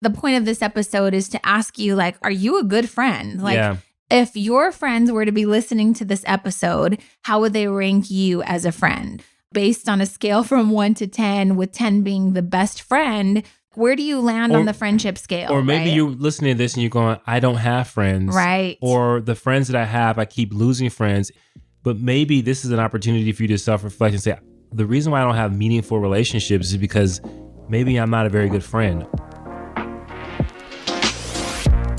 the point of this episode is to ask you, like, are you a good friend? Like, if your friends were to be listening to this episode, how would they rank you as a friend? Based on a scale from 1 to 10, with 10 being the best friend, where do you land on the friendship scale? Or maybe you're listening to this and you're going, I don't have friends. Right. Or the friends that I have, I keep losing friends. But maybe this is an opportunity for you to self-reflect and say, the reason why I don't have meaningful relationships is because maybe I'm not a very good friend.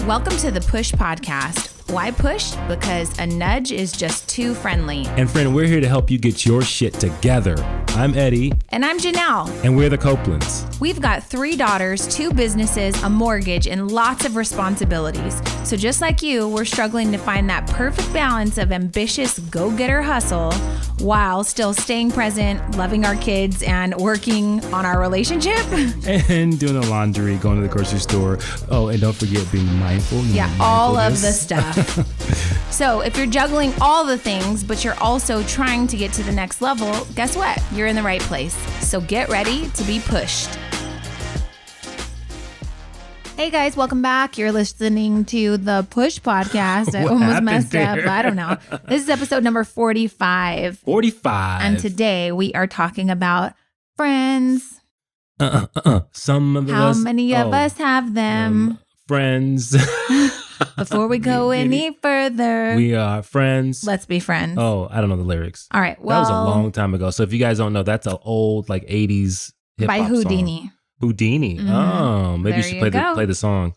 Welcome to the Push Podcast. Why push? Because a nudge is just too friendly. And friend, we're here to help you get your shit together. I'm Eddie. And I'm Janelle. And we're the Copelands. We've got 3 daughters, 2 businesses, a mortgage, and lots of responsibilities. So just like you, we're struggling to find that perfect balance of ambitious go-getter hustle while still staying present, loving our kids, and working on our relationship. And doing the laundry, going to the grocery store. Oh, and don't forget being mindful. Yeah, all of the stuff. So if you're juggling all the things, but you're also trying to get to the next level, guess what? You're in the right place. So get ready to be pushed. Hey guys, welcome back. You're listening to the Push Podcast. I almost messed up. I don't know. This is episode number 45. 45. And today we are talking about friends. Some of How us. many of us have them? Friends. Before we go any further, we are friends. Let's be friends. Oh, I don't know the lyrics. All right. Well, that was a long time ago. So if you guys don't know, that's an old like 80s hip-hop by Houdini. Song. Houdini. Mm-hmm. Oh, maybe you should play the song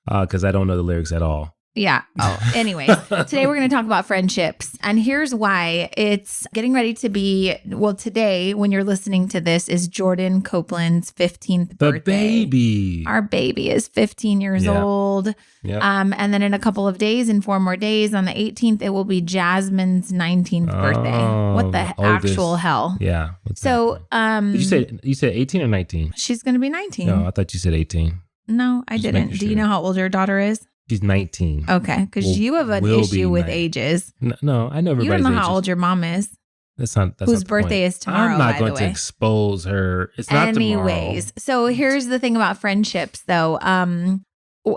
because I don't know the lyrics at all. Yeah. Oh, anyways, today we're going to talk about friendships. And here's why. It's getting ready to be, well, today when you're listening to this is Jordan Copeland's 15th birthday. The baby. Our baby is 15 years old. Yep. And then in a couple of days, in 4 more days, on the 18th, it will be Jasmine's 19th birthday. What the actual hell? Yeah. So, Did you said 18 or 19? She's going to be 19. No, I thought you said 18. No, I didn't. Do you know how old your daughter is? She's 19. Okay, because you have an issue with ages. No, I know everybody's You don't know ages. how old your mom is. That's not whose birthday is tomorrow. I'm not going to expose her. It's not tomorrow. Anyways, so here's the thing about friendships, though.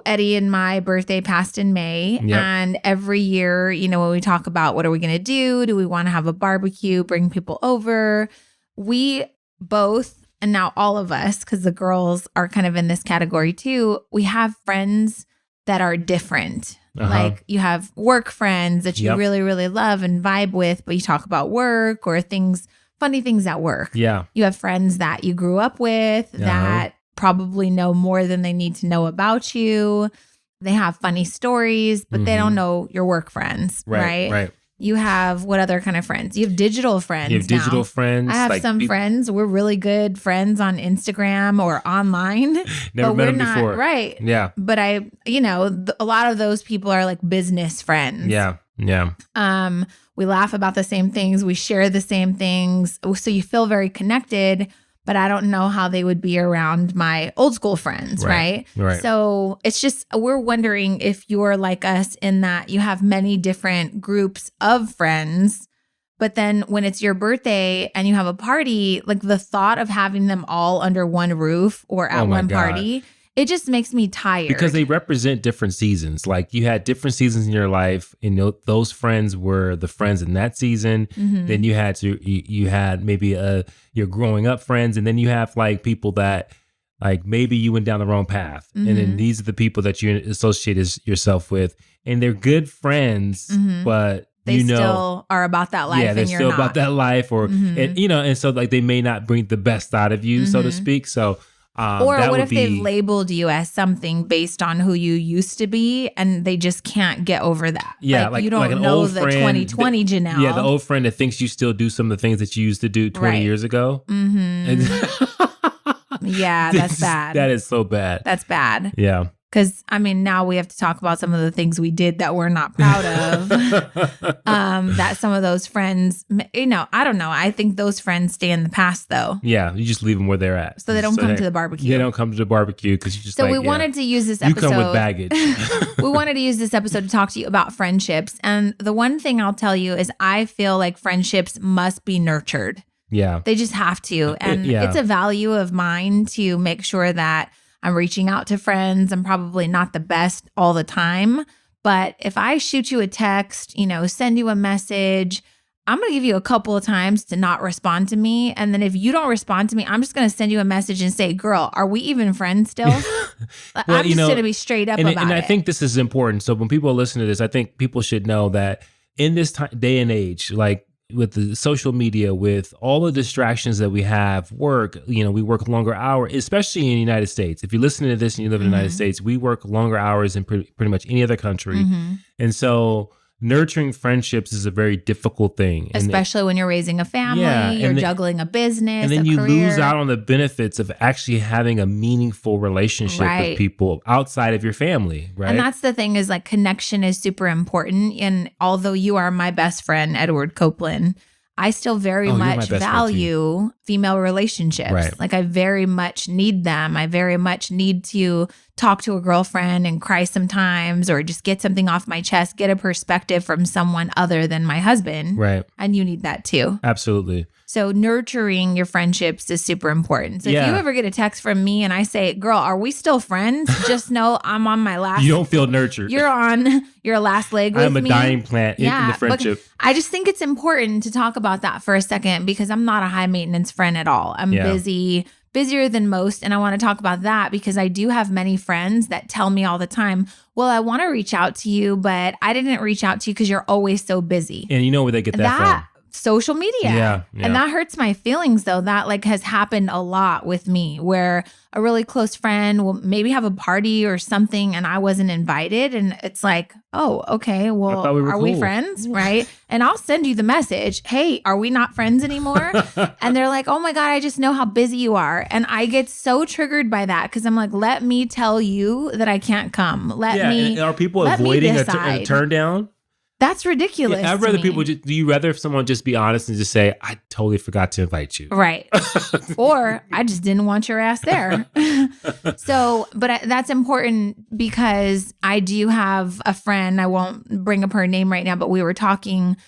Eddie and my birthday passed in May, and every year, you know, when we talk about what are we going to do we want to have a barbecue, bring people over? We both, and now all of us, because the girls are kind of in this category too, we have friends that are different. Like you have work friends that you really, really love and vibe with, but you talk about work or funny things at work. Yeah. You have friends that you grew up with that probably know more than they need to know about you. They have funny stories, but they don't know your work friends, right? Right. You have what other kind of friends? You have digital friends. You have digital friends. I have some friends. We're really good friends on Instagram or online. Never met them before. Right. Yeah. But a lot of those people are like business friends. Yeah. Yeah. We laugh about the same things. We share the same things. So you feel very connected. But I don't know how they would be around my old school friends, right? So it's just, we're wondering if you're like us in that you have many different groups of friends, but then when it's your birthday and you have a party, like the thought of having them all under one roof or at one party, it just makes me tired. Because they represent different seasons. Like you had different seasons in your life, and those friends were the friends in that season. Mm-hmm. Then you had maybe your growing up friends, and then you have like people that like maybe you went down the wrong path, and then these are the people that you associate yourself with, and they're good friends, but they still are about that life. Yeah, they're still about that life, or and so like they may not bring the best out of you, so to speak. So. Or what if they've labeled you as something based on who you used to be and they just can't get over that? Yeah, like you don't know the 2020 Janelle. Yeah, the old friend that thinks you still do some of the things that you used to do 20 years ago. Yeah, that's bad. That is so bad. That's bad. Yeah. Because, I mean, now we have to talk about some of the things we did that we're not proud of. That some of those friends, I don't know. I think those friends stay in the past, though. Yeah, you just leave them where they're at. So they don't come to the barbecue. They don't come to the barbecue because you just So we wanted to use this episode. You come with baggage. We wanted to use this episode to talk to you about friendships. And the one thing I'll tell you is I feel like friendships must be nurtured. Yeah. They just have to. And it's a value of mine to make sure that I'm reaching out to friends. I'm probably not the best all the time. But if I shoot you a text, send you a message, I'm going to give you a couple of times to not respond to me. And then if you don't respond to me, I'm just going to send you a message and say, girl, are we even friends still? I'm just going to be straight up about it. And I think this is important. So when people listen to this, I think people should know that in this day and age, like with the social media, with all the distractions that we have, work, we work longer hours, especially in the United States. If you listen to this and you live in the United States, we work longer hours than pretty much any other country. And so nurturing friendships is a very difficult thing. Especially when you're raising a family, you're juggling a business, and then a you career. lose out on the benefits of actually having a meaningful relationship with people outside of your family, right? And that's the thing is like connection is super important. And although you are my best friend, Edward Copeland, I still very much value female relationships. Right. Like I very much need them. I very much need to talk to a girlfriend and cry sometimes, or just get something off my chest, get a perspective from someone other than my husband. Right. And you need that too. Absolutely. So nurturing your friendships is super important. So if you ever get a text from me and I say, girl, are we still friends? Just know I'm on my last. You don't feel nurtured. You're on your last leg with me. I'm a dying plant in the friendship. I just think it's important to talk about that for a second because I'm not a high maintenance friend at all. I'm busy, busier than most. And I want to talk about that because I do have many friends that tell me all the time, well, I want to reach out to you, but I didn't reach out to you because you're always so busy. And you know where they get that from? Social media. Yeah. And that hurts my feelings though. That like has happened a lot with me where a really close friend will maybe have a party or something and I wasn't invited. And it's like, oh, okay, well, are we friends? Right. And I'll send you the message. Hey, are we not friends anymore? And they're like, oh my God, I just know how busy you are. And I get so triggered by that because I'm like, let me tell you that I can't come. And are people avoiding a turn down? That's ridiculous. I'd rather people do you rather if someone just be honest and just say, I totally forgot to invite you. Right. Or I just didn't want your ass there. But that's important because I do have a friend, I won't bring up her name right now, but we were talking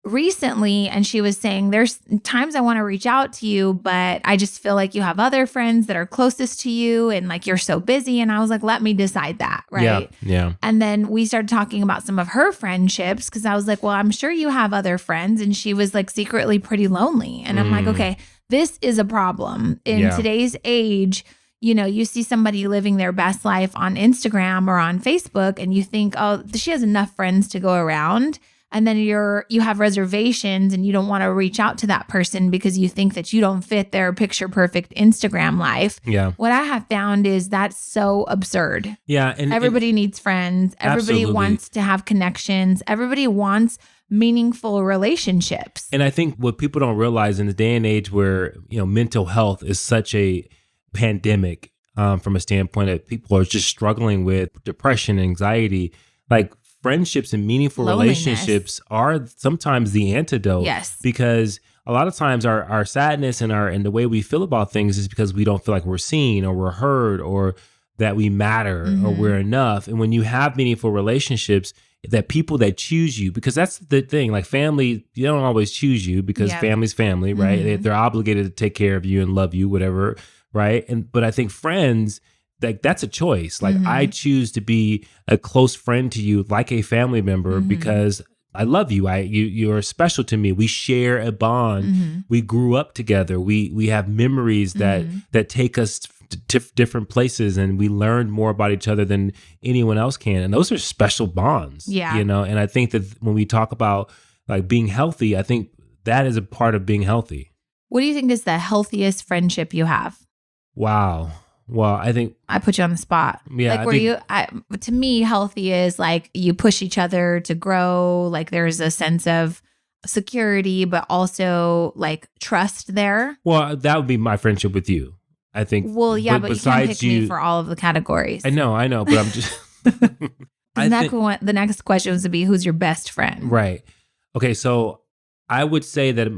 recently and she was saying there's times I want to reach out to you, but I just feel like you have other friends that are closest to you and like you're so busy. And I was like, let me decide that. Right. Yeah. And then we started talking about some of her friendships because I was like, well, I'm sure you have other friends. And she was like secretly pretty lonely. And I'm like, okay, this is a problem in today's age. You see somebody living their best life on Instagram or on Facebook and you think, oh, she has enough friends to go around. And then you have reservations and you don't want to reach out to that person because you think that you don't fit their picture perfect Instagram life. Yeah. What I have found is that's so absurd. Yeah. And everybody needs friends. Everybody wants to have connections. Everybody wants meaningful relationships. And I think what people don't realize in the day and age where, mental health is such a pandemic from a standpoint that people are just struggling with depression, anxiety, like friendships and meaningful relationships are sometimes the antidote. Yes. Because a lot of times our sadness and the way we feel about things is because we don't feel like we're seen or we're heard or that we matter or we're enough. And when you have meaningful relationships, that people that choose you, because that's the thing, like family, you don't always choose you because family's family, right? They're obligated to take care of you and love you, whatever, right? But I think friends, like that's a choice. Like I choose to be a close friend to you, like a family member, because I love you. You're special to me. We share a bond. We grew up together. We have memories that take us to different places, and we learn more about each other than anyone else can. And those are special bonds. Yeah. And I think that when we talk about like being healthy, I think that is a part of being healthy. What do you think is the healthiest friendship you have? Wow. Well, I think I put you on the spot. Yeah, like to me, healthy is like you push each other to grow. Like there's a sense of security, but also like trust there. Well, that would be my friendship with you, I think. Well, yeah, but you can't pick me for all of the categories. I know, but I'm just. The next question was to be, who's your best friend? Right. Okay, so I would say that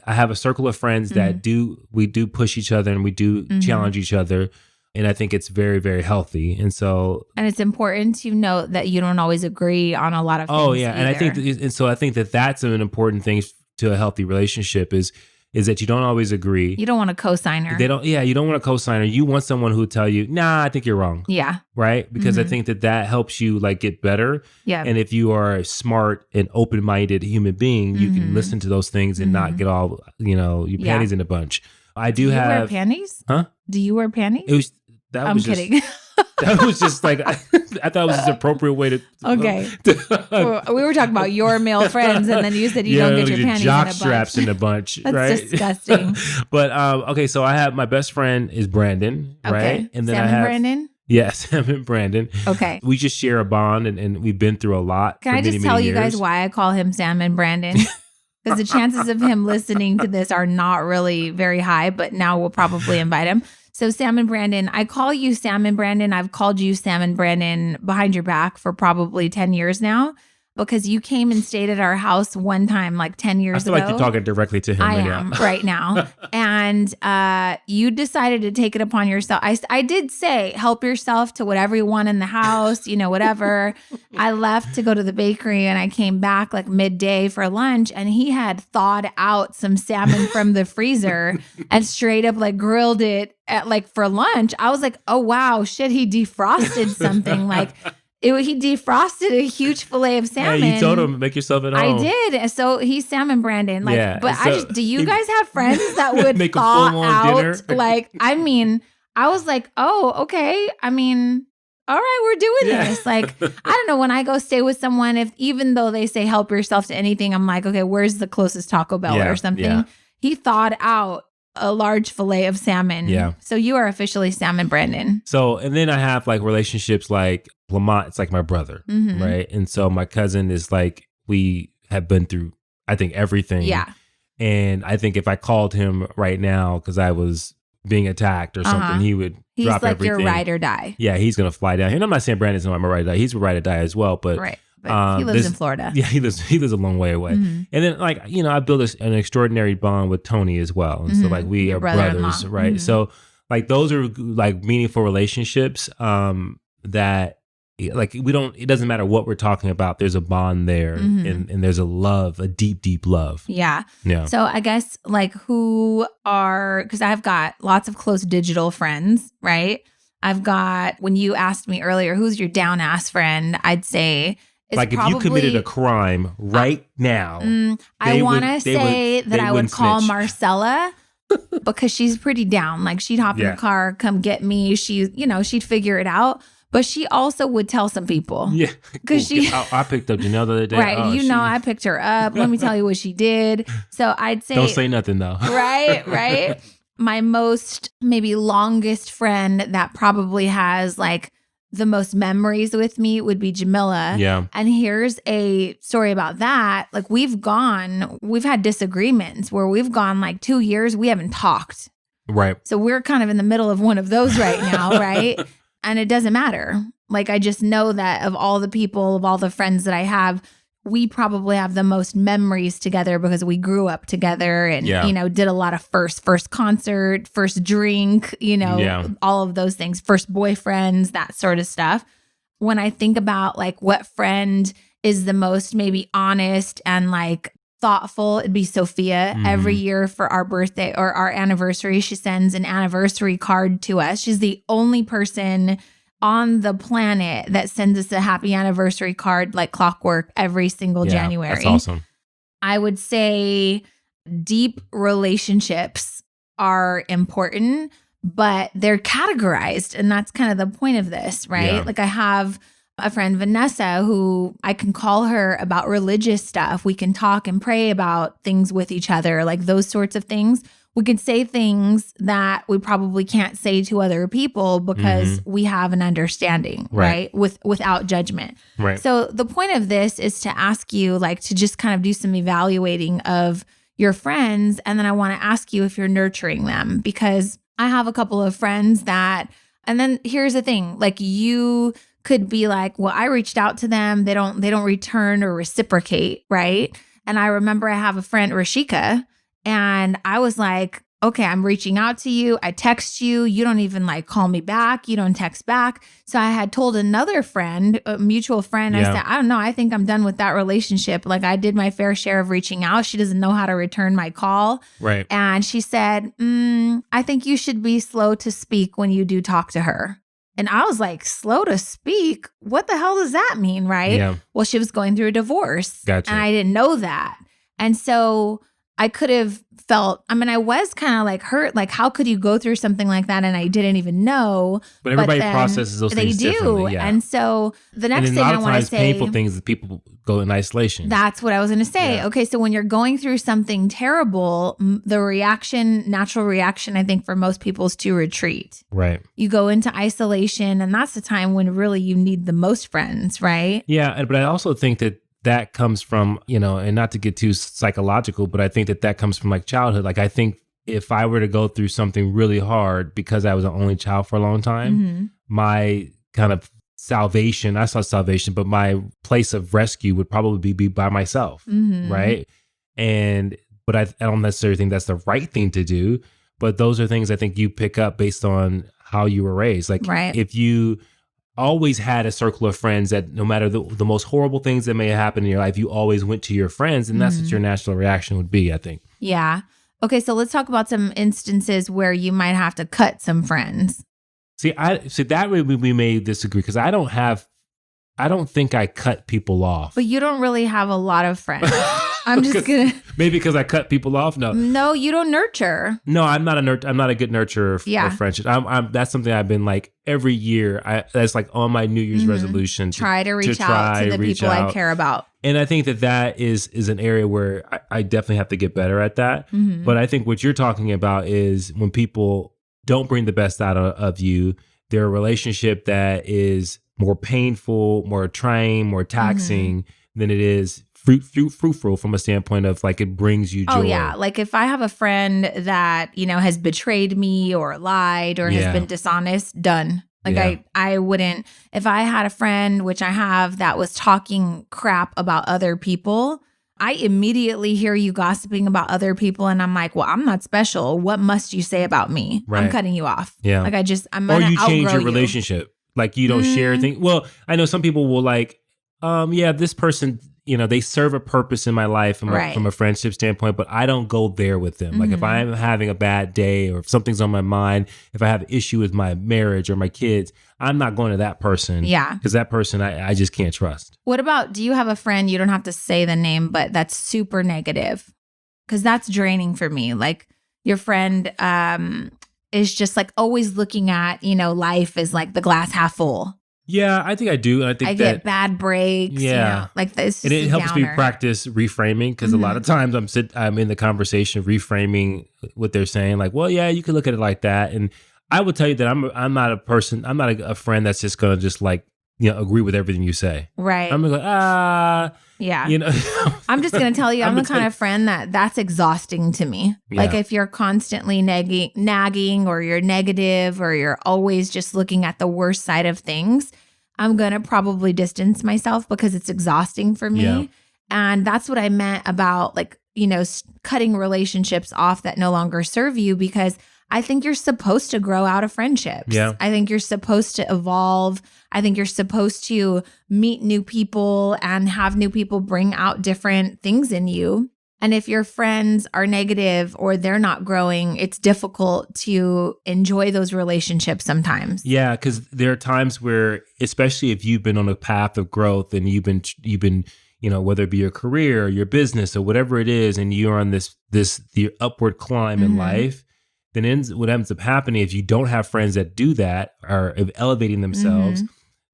I have a circle of friends that we do push each other and we do challenge each other. And I think it's very, very healthy. And it's important to note that you don't always agree on a lot of things. Oh yeah. Either. And I think that that's an important thing to a healthy relationship is is that you don't always agree. You don't want a cosigner. You don't want a cosigner. You want someone who will tell you, nah, I think you're wrong. Yeah. Right? Because I think that helps you like get better. Yeah. And if you are a smart and open-minded human being, you can listen to those things and not get all, your panties in a bunch. Do you wear panties? Huh? Do you wear panties? I'm kidding. That was just like, I thought it was just an appropriate way to. Okay. We were talking about your male friends, and then you said you don't get your panties jock in a bunch. straps in a bunch. That's right? disgusting. But, okay, so I have my best friend is Brandon, Okay. right? And then Sam I have. Brandon? Yes, Sam and Brandon. Okay. We just share a bond, and we've been through a lot. Can I just tell you guys why I call him Sam and Brandon? Because the chances of him listening to this are not really very high, but now we'll probably invite him. So Sam and Brandon, I call you Sam and Brandon. I've called you Sam and Brandon behind your back for probably 10 years now, because you came and stayed at our house one time like 10 years ago. I feel like you're talking directly to him right now. And you decided to take it upon yourself. I did say, help yourself to whatever you want in the house, whatever. I left to go to the bakery and I came back like midday for lunch, and he had thawed out some salmon from the freezer and straight up like grilled it for lunch. I was like, oh, wow, shit, he defrosted something he defrosted a huge fillet of salmon. Yeah, you told him make yourself at home. I did. So he's Sam and Brandon. Do you guys have friends that would make thaw a full-on out? dinner? I was like, oh, okay. All right, we're doing this. I don't know, when I go stay with someone, even though they say help yourself to anything, I'm like, okay, where's the closest Taco Bell or something? Yeah. He thawed out a large fillet of salmon. Yeah. So you are officially Sam and Brandon. So, and then I have like relationships like Lamont, it's like my brother, right? And so my cousin is like, we have been through, I think, everything. Yeah. And I think if I called him right now because I was being attacked or something, he would drop everything. He's like your ride or die. Yeah, he's going to fly down here. And I'm not saying Brandon's not my ride or die. He's a ride or die as well. But right. But he lives in Florida. Yeah, he lives a long way away. And then I built an extraordinary bond with Tony as well. And so like we are brothers, right? So like those are like meaningful relationships that like it doesn't matter what we're talking about. There's a bond there and there's a love, a deep, deep love. Yeah. So I guess because I've got lots of close digital friends, right? I've got, when you asked me earlier, who's your down ass friend? I'd say if you committed a crime right now, I want to say that I would call snitch. Marcella because she's pretty down. Like she'd hop in the car, come get me. She'd figure it out. But she also would tell some people. Yeah. Because I picked up Janelle the other day. Right. I picked her up. Let me tell you what she did. So I'd say. Don't say nothing though. Right. My most maybe longest friend that probably has like the most memories with me would be Jamila. Yeah. And here's a story about that. Like we've had disagreements where we've gone like 2 years, we haven't talked. Right. So we're kind of in the middle of one of those right now, right? And it doesn't matter. Like I just know that of all the people, of all the friends that I have, we probably have the most memories together because we grew up together and, did a lot of first concert, first drink, all of those things, first boyfriends, that sort of stuff. When I think about like what friend is the most maybe honest and like thoughtful, it'd be Sophia. Every year for our birthday or our anniversary, she sends an anniversary card to us. She's the only person on the planet that sends us a happy anniversary card like clockwork every single January. That's awesome. I would say deep relationships are important, but they're categorized. And that's kind of the point of this, right? Yeah. Like I have a friend, Vanessa, who I can call her about religious stuff. We can talk and pray about things with each other, like those sorts of things. We could say things that we probably can't say to other people because we have an understanding, right? Without judgment. Right. So the point of this is to ask you like to just kind of do some evaluating of your friends. And then I want to ask you if you're nurturing them, because I have a couple of friends that, and then here's the thing, like you could be like, well, I reached out to them. They don't return or reciprocate, right? And I remember I have a friend, Rashika, and I was like, okay, I'm reaching out to you. I text you. You don't even like call me back. You don't text back. So I had told another friend, a mutual friend, I said, I don't know. I think I'm done with that relationship. Like I did my fair share of reaching out. She doesn't know how to return my call. Right. And she said, I think you should be slow to speak when you do talk to her. And I was like, slow to speak? What the hell does that mean? Right. Yeah. Well, she was going through a divorce. Gotcha. And I didn't know that. And so I could have felt, I was kind of like hurt. Like, how could you go through something like that? And I didn't even know. But everybody processes those things differently. Yeah. And so the next thing I want to say, painful things that people go in isolation. That's what I was going to say. Yeah. Okay. So when you're going through something terrible, the natural reaction, I think for most people is to retreat. Right. You go into isolation, and that's the time when really you need the most friends, right? Yeah. But I also think that comes from, and not to get too psychological, but I think that comes from like childhood. Like I think if I were to go through something really hard because I was an only child for a long time, my kind of salvation, I saw salvation, but my place of rescue would probably be by myself. Right. But I don't necessarily think that's the right thing to do, but those are things I think you pick up based on how you were raised. Like if you always had a circle of friends that no matter the most horrible things that may have happened in your life, you always went to your friends, and that's what your natural reaction would be, I think. Yeah. Okay, so let's talk about some instances where you might have to cut some friends. See that way we may disagree because I don't think I cut people off. But you don't really have a lot of friends. I'm just gonna maybe because I cut people off. No, you don't nurture. No, I'm not a good nurturer of friendship. That's something I've been like every year. That's like on my New Year's resolution. Try to reach out to the people I care about. And I think that is an area where I definitely have to get better at that. But I think what you're talking about is when people don't bring the best out of you, they're a relationship that is more painful, more trying, more taxing than it is fruitful from a standpoint of like it brings you joy. Oh yeah, like if I have a friend that has betrayed me or lied or has been dishonest, done. Like I wouldn't, if I had a friend, which I have, that was talking crap about other people, I immediately hear you gossiping about other people and I'm like, well, I'm not special. What must you say about me? Right. I'm cutting you off. Yeah. Like I'm gonna outgrow you. Or you change your relationship. Like you don't share things. Well, I know some people will like, this person, they serve a purpose in my life from a friendship standpoint, but I don't go there with them. Like if I'm having a bad day or if something's on my mind, if I have an issue with my marriage or my kids, I'm not going to that person. Yeah. Because that person I just can't trust. What about, do you have a friend, you don't have to say the name, but that's super negative? Because that's draining for me. Like your friend is just like always looking at, life as like the glass half full. Yeah, I think I do. And I get bad breaks. Yeah. Like this. And it helps me practice reframing because a lot of times I'm in the conversation reframing what they're saying. Like, well, yeah, you could look at it like that. And I would tell you that I'm not a person, I'm not a friend that's just going to just like, agree with everything you say. Right. I'm going to yeah. I'm just going to tell you, I'm the kind of friend that's exhausting to me. Yeah. Like if you're constantly nagging or you're negative or you're always just looking at the worst side of things, I'm going to probably distance myself because it's exhausting for me. Yeah. And that's what I meant about like, cutting relationships off that no longer serve you, because I think you're supposed to grow out of friendships. Yeah. I think you're supposed to evolve. I think you're supposed to meet new people and have new people bring out different things in you. And if your friends are negative or they're not growing, it's difficult to enjoy those relationships sometimes. Yeah, because there are times where, especially if you've been on a path of growth and you've been whether it be your career or your business or whatever it is, and you're on the upward climb in life, then what ends up happening if you don't have friends that do that, are elevating themselves,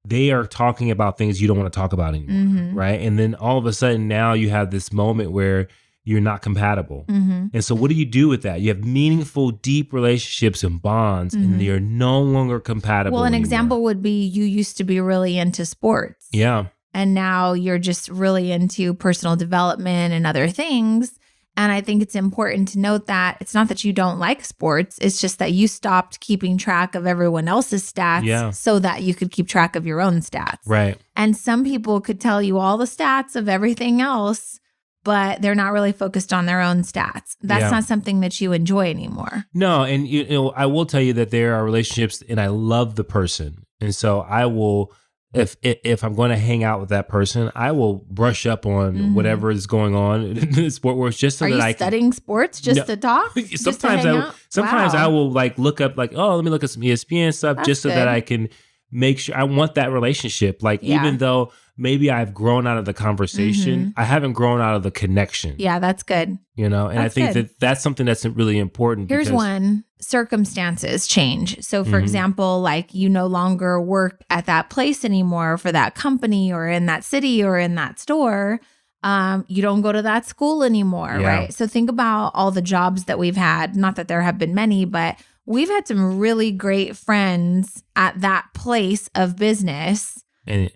they are talking about things you don't want to talk about anymore, right? And then all of a sudden now you have this moment where you're not compatible. And so what do you do with that? You have meaningful, deep relationships and bonds, and you're no longer compatible Well, an anymore. example would be you used to be really into sports. Yeah. And now you're just really into personal development and other things. And I think it's important to note that it's not that you don't like sports. It's just that you stopped keeping track of everyone else's stats so that you could keep track of your own stats. Right. And some people could tell you all the stats of everything else, but they're not really focused on their own stats. That's not something that you enjoy anymore. No, and you know, I will tell you that there are relationships, and I love the person, and so I will. If I'm going to hang out with that person, I will brush up on whatever is going on in the sport world just so that I can. Are you studying sports just to talk? Sometimes I will like look up like, oh, let me look at some ESPN stuff just so that I can make sure. I want that relationship. Like even though maybe I've grown out of the conversation, I haven't grown out of the connection. Yeah, that's good. You know, and I think that's something that's really important. Here's one. Circumstances change. So for example, like you no longer work at that place anymore for that company or in that city or in that store. You don't go to that school anymore, right? So think about all the jobs that we've had. Not that there have been many, but we've had some really great friends at that place of business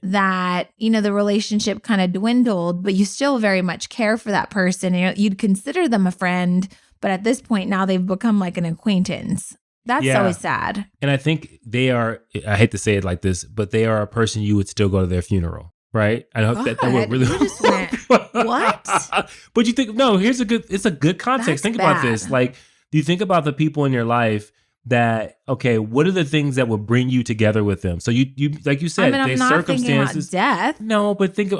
that, you know, the relationship kind of dwindled, but you still very much care for that person. You'd consider them a friend, but at this point now they've become like an acquaintance. That's always sad. And I think they are, I hate to say it like this, but they are a person you would still go to their funeral, right? I hope that would really. You just went, what? But you think, no, it's a good context. Think about this. Like, do you think about the people in your life that, okay, what are the things that will bring you together with them? So you like you said, I'm not circumstances. Thinking about death. No, but think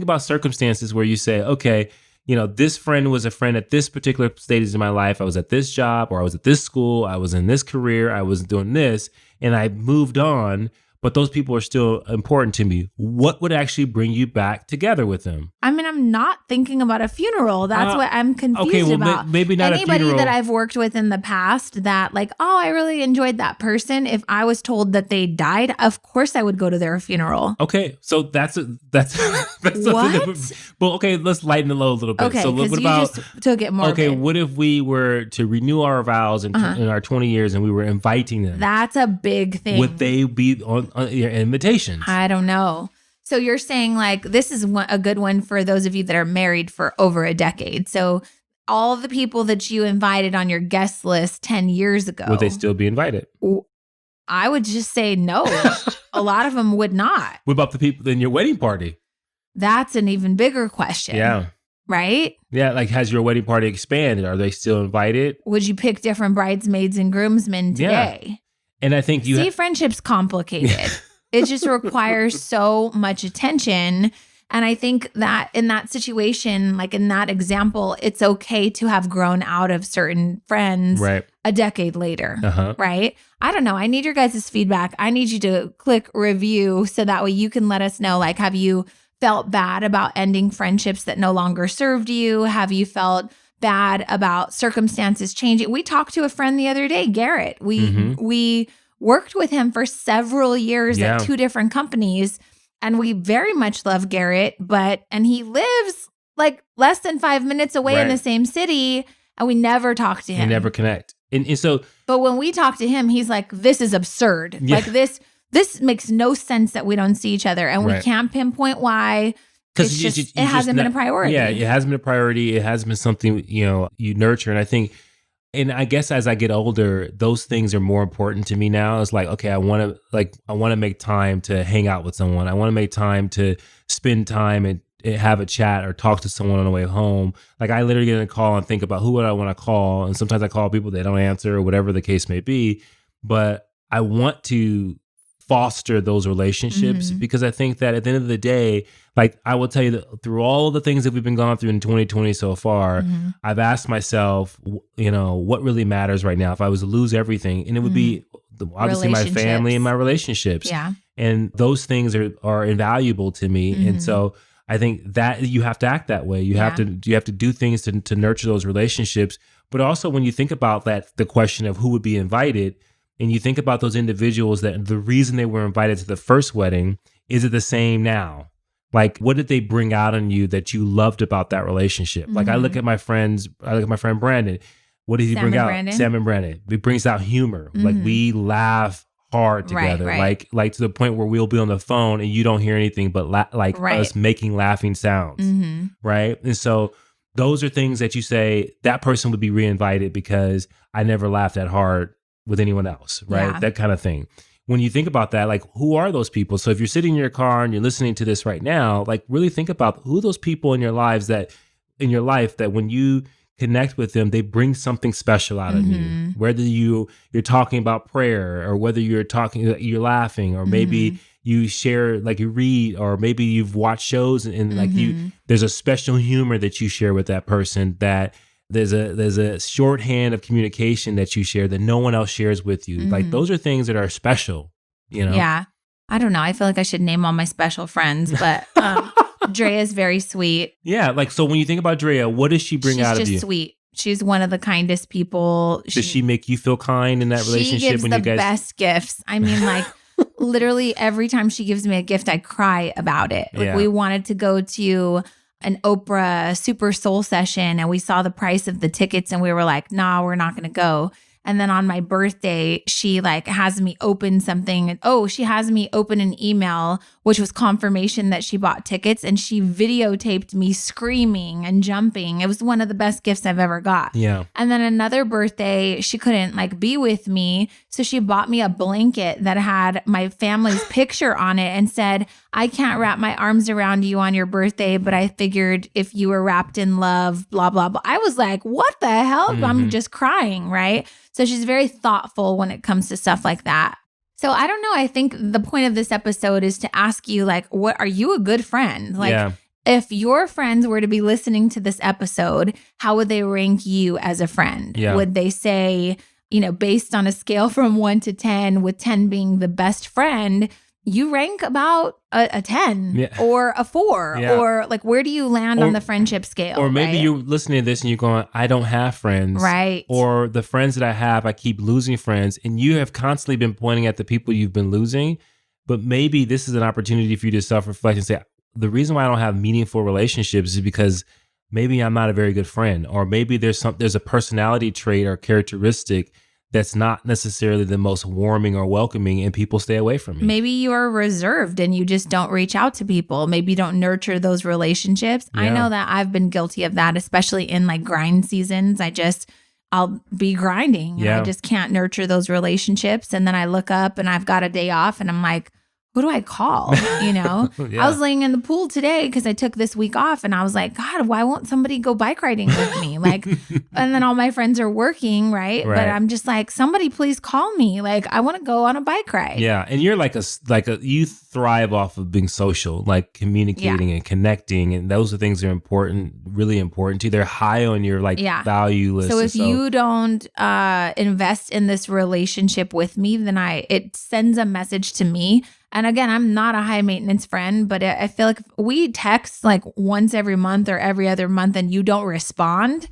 about circumstances where you say, okay, you know, this friend was a friend at this particular stage in my life. I was at this job, or I was at this school, I was in this career, I was doing this, and I moved on, but those people are still important to me. What would actually bring you back together with them? I mean, I'm not thinking about a funeral. That's what I'm confused about. Maybe not anybody a funeral. That I've worked with in the past that like, oh, I really enjoyed that person. If I was told that they died, of course I would go to their funeral. Okay, so that's what? Well, okay, let's lighten the load a little bit. Okay, so what about? You just took it more. Okay, what if we were to renew our vows in our 20 years and we were inviting them? That's a big thing. Would they be on your invitations? I don't know. So you're saying like this is a good one for those of you that are married for over a decade. So all of the people that you invited on your guest list 10 years ago. Would they still be invited? I would just say no. A lot of them would not. What about the people in your wedding party? That's an even bigger question. Yeah. Right? Yeah, like has your wedding party expanded? Are they still invited? Would you pick different bridesmaids and groomsmen today? Yeah. And I think friendship's complicated. It just requires so much attention. And I think that in that situation, like in that example, it's okay to have grown out of certain friends a decade later, right? I don't know. I need your guys' feedback. I need you to click review so that way you can let us know, like, have you felt bad about ending friendships that no longer served you? Have you felt bad about circumstances changing? We talked to a friend the other day, Garrett. We worked with him for several years at two different companies, and we very much love Garrett, and he lives like less than 5 minutes away in the same city, and we never talk to him. We never connect. And so, but when we talk to him, he's like, this is absurd. Yeah. Like this makes no sense that we don't see each other, and we can't pinpoint why. Because it hasn't been a priority. Yeah, it hasn't been a priority. It hasn't been something, you nurture. And I think, and I guess as I get older, those things are more important to me now. It's like, okay, I want to make time to hang out with someone. I want to make time to spend time and have a chat or talk to someone on the way home. Like I literally get in a call and think about who would I want to call. And sometimes I call people, they don't answer or whatever the case may be. But I want to foster those relationships because I think that at the end of the day, like I will tell you that through all the things that we've been going through in 2020 so far, I've asked myself, what really matters right now if I was to lose everything, and it would be obviously my family and my relationships. Yeah. And those things are invaluable to me. And so I think that you have to act that way. You have to do things to nurture those relationships. But also when you think about that, the question of who would be invited, and you think about those individuals that the reason they were invited to the first wedding, is it the same now? Like, what did they bring out in you that you loved about that relationship? Like, I look at my friend Brandon. What did he bring out? Sam and Brandon. He brings out humor. Like, we laugh hard together. Right. Like to the point where we'll be on the phone and you don't hear anything but us making laughing sounds. Right. And so those are things that you say that person would be reinvited because I never laughed that hard with anyone else, right? Yeah. That kind of thing. When you think about that, like, who are those people? So if you're sitting in your car and you're listening to this right now, like, really think about who are those people in your lives that in your life that when you connect with them, they bring something special out of you. Whether you're talking about prayer, or whether you're laughing, or maybe you share, like you read, or maybe you've watched shows and like there's a special humor that you share with that person, that there's a shorthand of communication that you share that no one else shares with you. Like those are things that are special, you know? Yeah. I don't know. I feel like I should name all my special friends, but Drea is very sweet. Yeah. Like, so when you think about Drea, what does she bring out of you? She's just sweet. She's one of the kindest people. Does she make you feel kind in that relationship? She gives when the you guys... best gifts. I mean, like literally every time she gives me a gift, I cry about it. Like we wanted to go to an Oprah Super Soul session and we saw the price of the tickets and we were like, nah, we're not going to go. And then on my birthday, she like has me open something. She has me open an email, which was confirmation that she bought tickets, and she videotaped me screaming and jumping. It was one of the best gifts I've ever got. Yeah. And then another birthday, she couldn't like be with me. So she bought me a blanket that had my family's picture on it and said, I can't wrap my arms around you on your birthday, but I figured if you were wrapped in love, blah, blah, blah. I was like, what the hell? I'm just crying, right? So she's very thoughtful when it comes to stuff like that. So I don't know. I think the point of this episode is to ask you, like, what are you a good friend? Like, if your friends were to be listening to this episode, how would they rank you as a friend? Yeah. Would they say, based on a scale from 1 to 10, with 10 being the best friend, you rank about a 10 or a 4 or like, where do you land on the friendship scale? Or maybe you're listening to this and you're going, I don't have friends. Right. Or the friends that I have, I keep losing friends. And you have constantly been pointing at the people you've been losing. But maybe this is an opportunity for you to self-reflect and say, the reason why I don't have meaningful relationships is because maybe I'm not a very good friend. Or maybe there's a personality trait or characteristic that's not necessarily the most warming or welcoming, and people stay away from me. Maybe you are reserved and you just don't reach out to people. Maybe you don't nurture those relationships. Yeah. I know that I've been guilty of that, especially in like grind seasons. I'll be grinding and I just can't nurture those relationships. And then I look up and I've got a day off and I'm like, who do I call? I was laying in the pool today because I took this week off and I was like, God, why won't somebody go bike riding with me? Like, and then all my friends are working, right? But I'm just like, somebody please call me. Like, I want to go on a bike ride. Yeah. And you're you thrive off of being social, like communicating and connecting. And those are things that are important, really important to you. They're high on your value list. So if you don't invest in this relationship with me, then it sends a message to me. And again, I'm not a high maintenance friend, but I feel like if we text like once every month or every other month and you don't respond,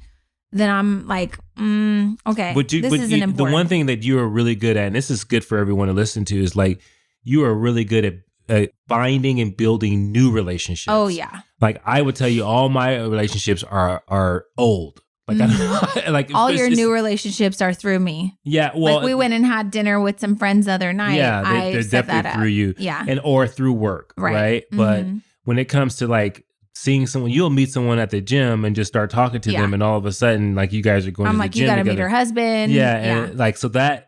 then I'm like, okay, this isn't important. The one thing that you are really good at, and this is good for everyone to listen to, is like you are really good at finding and building new relationships. Oh, yeah. Like I would tell you, all my relationships are old. Like all your new relationships are through me. Yeah, well, like we went and had dinner with some friends the other night. Yeah, they're definitely through you. Yeah, or through work, right? But when it comes to like seeing someone, you'll meet someone at the gym and just start talking to them, and all of a sudden, like you guys are going. I'm to like, the gym you got to together. meet her husband. Yeah, and like so that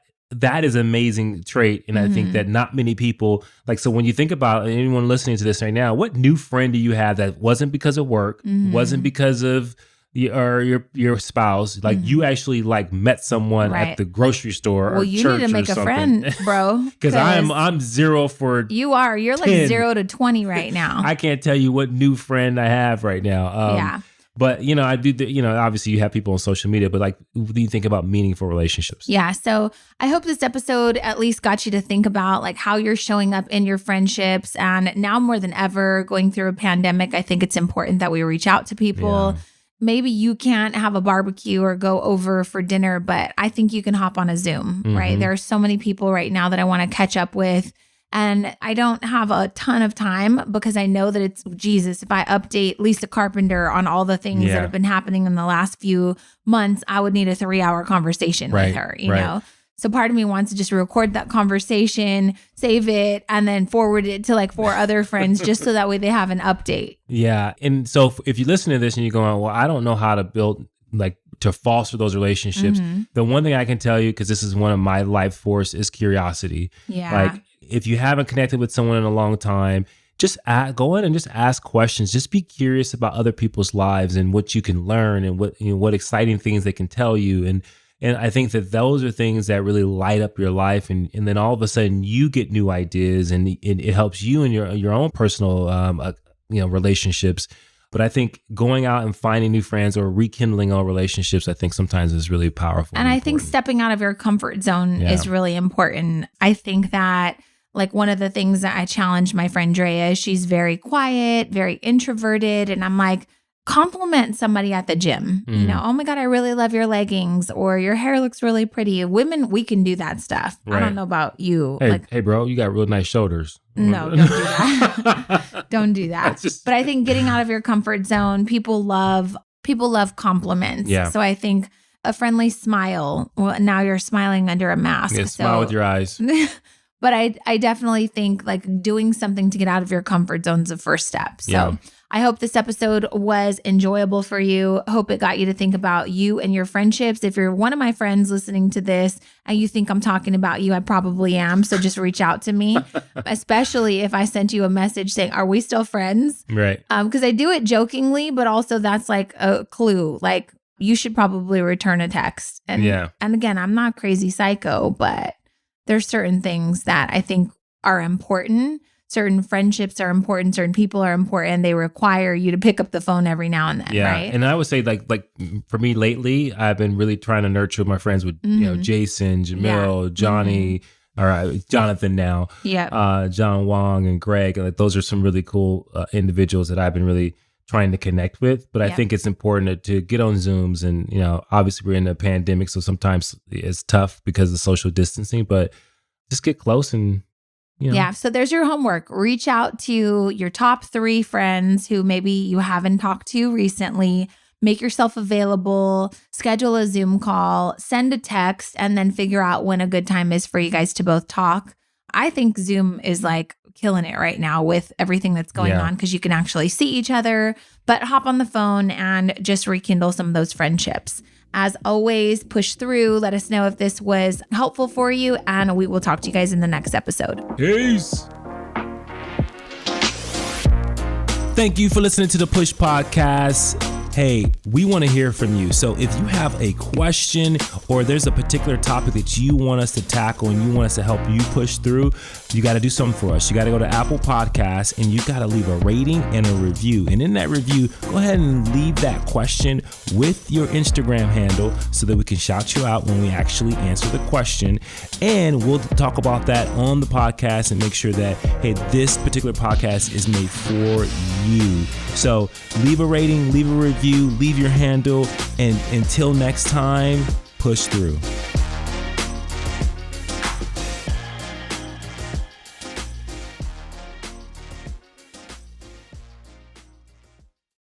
is an amazing trait, and I think that not many people like. So when you think about anyone listening to this right now, what new friend do you have that wasn't because of work, wasn't because of your spouse, like you actually like met someone at the grocery store or you church need to make a friend, bro. Because I'm 0 for you're 10. Like 0 to 20 right now. I can't tell you what new friend I have right now. But I do. Obviously you have people on social media, but like, what do you think about meaningful relationships? Yeah. So I hope this episode at least got you to think about like how you're showing up in your friendships, and now more than ever, going through a pandemic, I think it's important that we reach out to people. Yeah. Maybe you can't have a barbecue or go over for dinner, but I think you can hop on a Zoom, right? There are so many people right now that I want to catch up with. And I don't have a ton of time because I know that it's Jesus. If I update Lisa Carpenter on all the things that have been happening in the last few months, I would need a 3-hour conversation with her, you know? So part of me wants to just record that conversation, save it, and then forward it to like 4 other friends just so that way they have an update. Yeah. And so if you listen to this and you're going, well, I don't know how to build, like to foster those relationships. The one thing I can tell you, because this is one of my life force, is curiosity. Yeah. Like if you haven't connected with someone in a long time, just go in and just ask questions. Just be curious about other people's lives and what you can learn and what exciting things they can tell you. And I think that those are things that really light up your life. And then all of a sudden you get new ideas and it helps you in your own personal, relationships. But I think going out and finding new friends or rekindling old relationships, I think sometimes is really powerful. And I think stepping out of your comfort zone is really important. I think that like one of the things that I challenge my friend Drea, she's very quiet, very introverted. And I'm like, compliment somebody at the gym. You know, oh my God, I really love your leggings, or your hair looks really pretty. Women, we can do that stuff. Right. I don't know about you. Hey, bro, you got real nice shoulders. No, don't do that. Don't do that. But I think getting out of your comfort zone, people love compliments. Yeah. So I think a friendly smile. Well, now you're smiling under a mask. Yeah, smile with your eyes. But I definitely think like doing something to get out of your comfort zone is a first step. So I hope this episode was enjoyable for you. Hope it got you to think about you and your friendships. If you're one of my friends listening to this and you think I'm talking about you, I probably am. So just reach out to me, especially if I sent you a message saying, are we still friends? Right. Because I do it jokingly, but also that's like a clue. Like you should probably return a text. And again, I'm not crazy psycho, but there's certain things that I think are important. Certain friendships are important. Certain people are important. They require you to pick up the phone every now and then, right? And I would say like for me lately, I've been really trying to nurture my friends with, Jason, Jamil, Johnny, or Jonathan now, John Wong and Greg. Like those are some really cool individuals that I've been really trying to connect with. But I think it's important to get on Zooms and, obviously we're in a pandemic, so sometimes it's tough because of social distancing, but just get close and, Yeah. So there's your homework. Reach out to your top 3 friends who maybe you haven't talked to recently. Make yourself available, schedule a Zoom call, send a text, and then figure out when a good time is for you guys to both talk. I think Zoom is like killing it right now with everything that's going on because you can actually see each other, but hop on the phone and just rekindle some of those friendships. As always, push through. Let us know if this was helpful for you, and we will talk to you guys in the next episode. Peace. Thank you for listening to the Push Podcast. Hey, we want to hear from you. So if you have a question or there's a particular topic that you want us to tackle and you want us to help you push through, you got to do something for us. You got to go to Apple Podcasts and you got to leave a rating and a review. And in that review, go ahead and leave that question with your Instagram handle so that we can shout you out when we actually answer the question. And we'll talk about that on the podcast and make sure that, hey, this particular podcast is made for you. So leave a rating, leave a review, leave your handle, and until next time, push through.